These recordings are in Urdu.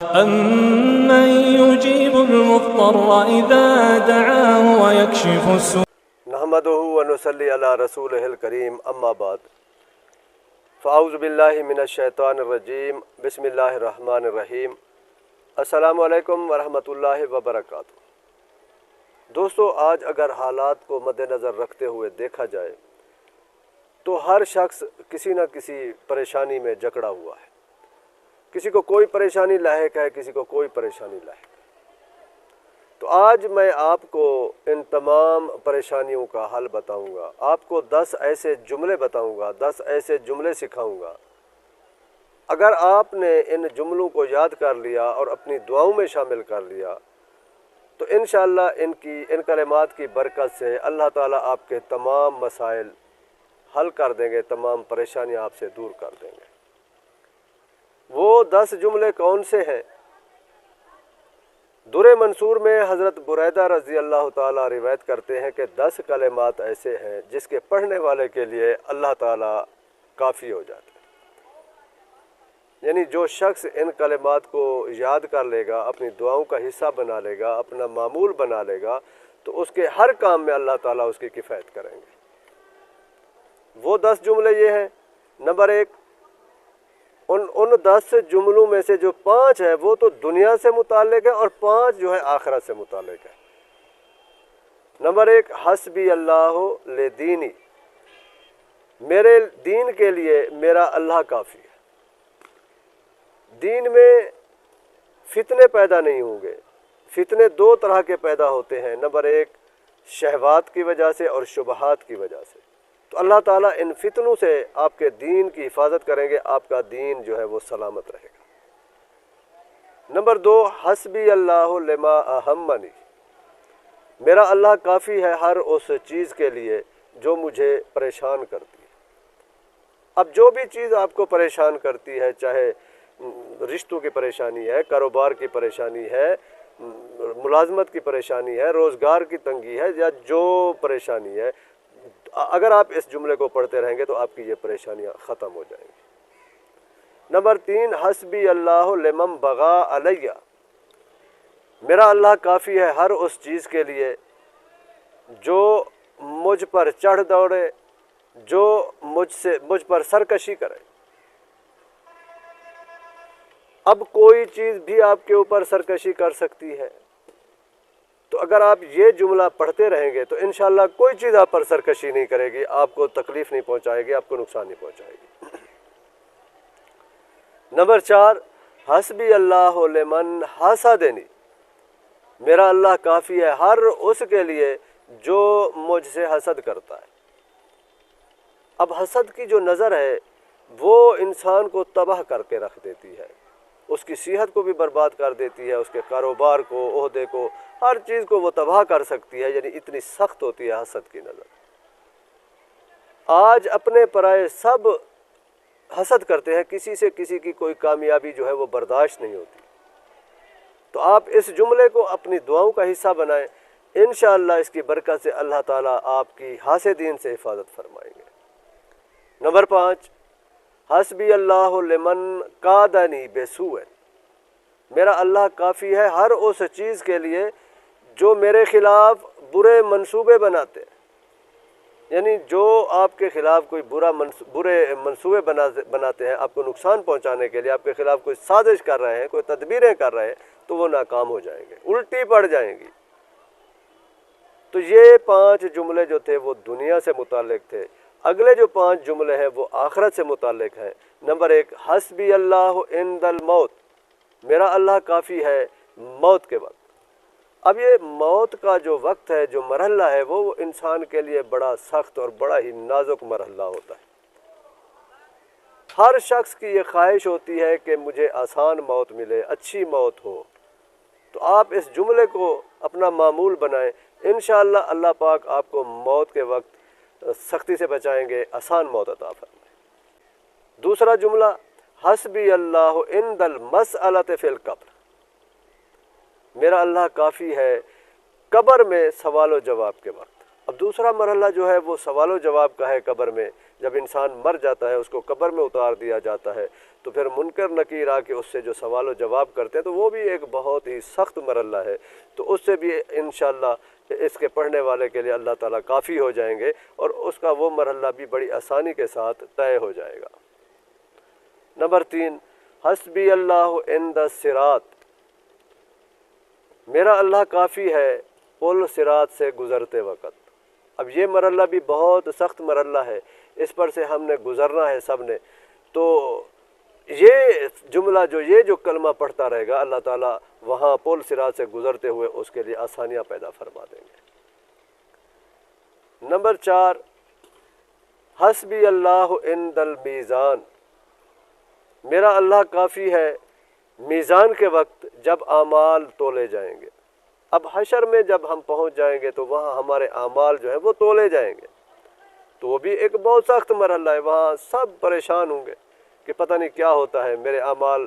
أَمَّن يُجِيبُ الْمُضْطَرَّ إِذَا دَعَاهُ وَيَكْشِفُ السُّوءَ نحمده ونصلي على رسوله الكريم اما بعد فاعوذ باللہ من الشیطان الرجیم بسم اللہ الرحمن الرحیم السلام علیکم ورحمۃ اللہ وبرکاتہ۔ دوستو، آج اگر حالات کو مد نظر رکھتے ہوئے دیکھا جائے تو ہر شخص کسی نہ کسی پریشانی میں جکڑا ہوا ہے۔ کسی کو کوئی پریشانی لاحق ہے، کسی کو کوئی پریشانی لاحق ہے۔ تو آج میں آپ کو ان تمام پریشانیوں کا حل بتاؤں گا، آپ کو 10 ایسے جملے بتاؤں گا، 10 ایسے جملے سکھاؤں گا۔ اگر آپ نے ان جملوں کو یاد کر لیا اور اپنی دعاؤں میں شامل کر لیا تو انشاءاللہ ان کلمات کی برکت سے اللہ تعالیٰ آپ کے تمام مسائل حل کر دیں گے، تمام پریشانیاں آپ سے دور کر دیں گے۔ وہ 10 جملے کون سے ہیں؟ در منصور میں حضرت بریدہ رضی اللہ تعالیٰ روایت کرتے ہیں کہ 10 کلمات ایسے ہیں جس کے پڑھنے والے کے لیے اللہ تعالیٰ کافی ہو جاتا ہے۔ یعنی جو شخص ان کلمات کو یاد کر لے گا، اپنی دعاؤں کا حصہ بنا لے گا، اپنا معمول بنا لے گا، تو اس کے ہر کام میں اللہ تعالیٰ اس کی کفایت کریں گے۔ وہ 10 جملے یہ ہیں۔ نمبر 1، ان 10 جملوں میں سے جو 5 ہیں وہ تو دنیا سے متعلق ہے اور 5 جو ہے آخرت سے متعلق ہے۔ نمبر 1، حسبی اللہ لدینی، میرے دین کے لیے میرا اللہ کافی ہے۔ دین میں فتنے پیدا نہیں ہوں گے۔ فتنے 2 طرح کے پیدا ہوتے ہیں۔ نمبر 1، شہوات کی وجہ سے اور شبہات کی وجہ سے۔ تو اللہ تعالیٰ ان فتنوں سے آپ کے دین کی حفاظت کریں گے، آپ کا دین جو ہے وہ سلامت رہے گا۔ نمبر 2، حسبی اللہ لما اہمنی، میرا اللہ کافی ہے ہر اس چیز کے لیے جو مجھے پریشان کرتی ہے۔ اب جو بھی چیز آپ کو پریشان کرتی ہے، چاہے رشتوں کی پریشانی ہے، کاروبار کی پریشانی ہے، ملازمت کی پریشانی ہے، روزگار کی تنگی ہے، یا جو پریشانی ہے، اگر آپ اس جملے کو پڑھتے رہیں گے تو آپ کی یہ پریشانیاں ختم ہو جائیں گی۔ نمبر 3، حسبی اللہ لمن بغا علیہ، میرا اللہ کافی ہے ہر اس چیز کے لیے جو مجھ پر چڑھ دوڑے، جو مجھ پر سرکشی کرے۔ اب کوئی چیز بھی آپ کے اوپر سرکشی کر سکتی ہے، تو اگر آپ یہ جملہ پڑھتے رہیں گے تو انشاءاللہ کوئی چیز آپ پر سرکشی نہیں کرے گی، آپ کو تکلیف نہیں پہنچائے گی، آپ کو نقصان نہیں پہنچائے گی۔ نمبر 4، حسبی اللہ لمن حسدنی، میرا اللہ کافی ہے ہر اس کے لیے جو مجھ سے حسد کرتا ہے۔ اب حسد کی جو نظر ہے وہ انسان کو تباہ کر کے رکھ دیتی ہے، اس کی صحت کو بھی برباد کر دیتی ہے، اس کے کاروبار کو، عہدے کو، ہر چیز کو وہ تباہ کر سکتی ہے۔ یعنی اتنی سخت ہوتی ہے حسد کی نظر۔ آج اپنے پرائے سب حسد کرتے ہیں، کسی سے کسی کی کوئی کامیابی جو ہے وہ برداشت نہیں ہوتی۔ تو آپ اس جملے کو اپنی دعاؤں کا حصہ بنائیں، انشاءاللہ اس کی برکت سے اللہ تعالیٰ آپ کی حاسدین سے حفاظت فرمائیں گے۔ نمبر 5، حسبی اللہ لمن قادنی بسوء، میرا اللہ کافی ہے ہر اس چیز کے لیے جو میرے خلاف برے منصوبے بناتے ہیں۔ یعنی جو آپ کے خلاف کوئی برے منصوبے بناتے ہیں، آپ کو نقصان پہنچانے کے لیے، آپ کے خلاف کوئی سازش کر رہے ہیں، کوئی تدبیریں کر رہے ہیں، تو وہ ناکام ہو جائیں گے، الٹی پڑ جائیں گی۔ تو یہ 5 جملے جو تھے وہ دنیا سے متعلق تھے۔ اگلے جو 5 جملے ہیں وہ آخرت سے متعلق ہیں۔ نمبر 1، حسبی اللہ عند الموت، میرا اللہ کافی ہے موت کے وقت۔ اب یہ موت کا جو وقت ہے، جو مرحلہ ہے، وہ انسان کے لیے بڑا سخت اور بڑا ہی نازک مرحلہ ہوتا ہے۔ ہر شخص کی یہ خواہش ہوتی ہے کہ مجھے آسان موت ملے، اچھی موت ہو۔ تو آپ اس جملے کو اپنا معمول بنائیں، انشاءاللہ اللہ پاک آپ کو موت کے وقت سختی سے بچائیں گے، آسان موت عطا فرمائیں۔ دوسرا جملہ، حسبی اللہ عند المسألۃ فی القبر، میرا اللہ کافی ہے قبر میں سوال و جواب کے وقت۔ اب دوسرا مرحلہ جو ہے وہ سوال و جواب کا ہے قبر میں۔ جب انسان مر جاتا ہے، اس کو قبر میں اتار دیا جاتا ہے، تو پھر منکر نکیر آ کے اس سے جو سوال و جواب کرتے ہیں تو وہ بھی ایک بہت ہی سخت مرحلہ ہے، تو اس سے بھی انشاءاللہ اس کے پڑھنے والے کے لیے اللہ تعالیٰ کافی ہو جائیں گے، اور اس کا وہ مرحلہ بھی بڑی آسانی کے ساتھ طے ہو جائے گا۔ نمبر 3، حسبی اللہ عند الصراط، میرا اللہ کافی ہے پل صراط سے گزرتے وقت۔ اب یہ مرحلہ بھی بہت سخت مرحلہ ہے، اس پر سے ہم نے گزرنا ہے سب نے، تو یہ جملہ یہ جو کلمہ پڑھتا رہے گا اللہ تعالیٰ وہاں پل صراط سے گزرتے ہوئے اس کے لیے آسانیاں پیدا فرما دیں گے۔ نمبر 4، حسبی اللہ عند المیزان، میرا اللہ کافی ہے میزان کے وقت جب اعمال تولے جائیں گے۔ اب حشر میں جب ہم پہنچ جائیں گے تو وہاں ہمارے اعمال جو ہیں وہ تولے جائیں گے، تو وہ بھی ایک بہت سخت مرحلہ ہے، وہاں سب پریشان ہوں گے کہ پتہ نہیں کیا ہوتا ہے، میرے اعمال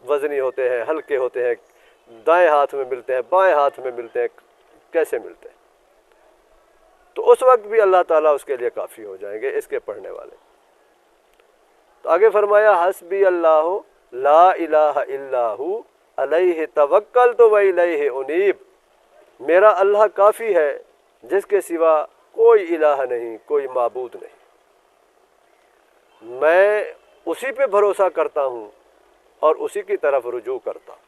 وزنی ہوتے ہیں، ہلکے ہوتے ہیں، دائیں ہاتھ میں ملتے ہیں، بائیں ہاتھ میں ملتے ہیں، کیسے ملتے ہیں؟ تو اس وقت بھی اللہ تعالیٰ اس کے لیے کافی ہو جائیں گے اس کے پڑھنے والے۔ تو آگے فرمایا حسبی اللہ لا الہ الا ہو علیہ توکلت و الیہ انیب، میرا اللہ کافی ہے جس کے سوا کوئی الہ نہیں، کوئی معبود نہیں، میں اسی پہ بھروسہ کرتا ہوں اور اسی کی طرف رجوع کرتا ہوں۔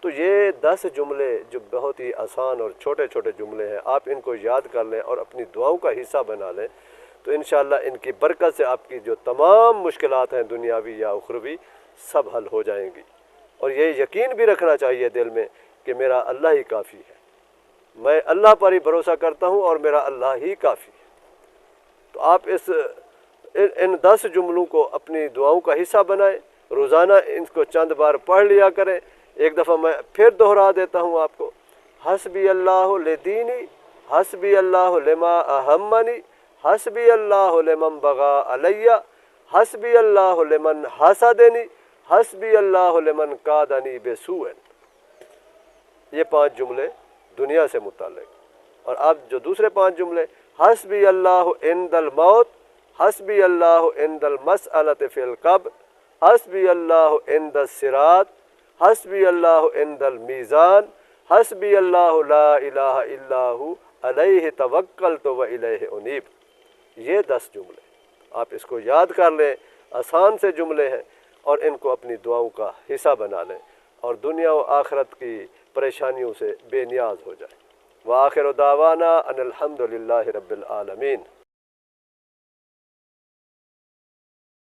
تو یہ 10 جملے جو بہت ہی آسان اور چھوٹے چھوٹے جملے ہیں، آپ ان کو یاد کر لیں اور اپنی دعاؤں کا حصہ بنا لیں، تو انشاءاللہ ان کی برکت سے آپ کی جو تمام مشکلات ہیں دنیاوی یا اخروی سب حل ہو جائیں گی، اور یہ یقین بھی رکھنا چاہیے دل میں کہ میرا اللہ ہی کافی ہے، میں اللہ پر ہی بھروسہ کرتا ہوں اور میرا اللہ ہی کافی ہے۔ تو آپ ان 10 جملوں کو اپنی دعاؤں کا حصہ بنائیں، روزانہ ان کو چند بار پڑھ لیا کریں۔ ایک دفعہ میں پھر دہرا دیتا ہوں آپ کو، حسبی اللہ لدینی، حسبی اللہ لما اہمنی، حسبی اللہ لمن بغا علیہ، حسبی اللہ لمن حسدنی، حسبی اللہ لمن کادنی بسوء۔ یہ 5 جملے دنیا سے متعلق، اور اب جو دوسرے 5 جملے، حسبی اللہ عند الموت، حسبی اللہ عند المسألۃ فی القبر، حسبی اللہ عند الصراط، حسبی اللہ عند المیزان، حسبی اللہ لا الہ الا ہو علیہ توکلت و الیہ انیب۔ یہ 10 جملے آپ اس کو یاد کر لیں، آسان سے جملے ہیں، اور ان کو اپنی دعاؤں کا حصہ بنا لیں اور دنیا و آخرت کی پریشانیوں سے بے نیاز ہو جائیں۔ وآخر دعوانا ان الحمد للہ رب العالمین۔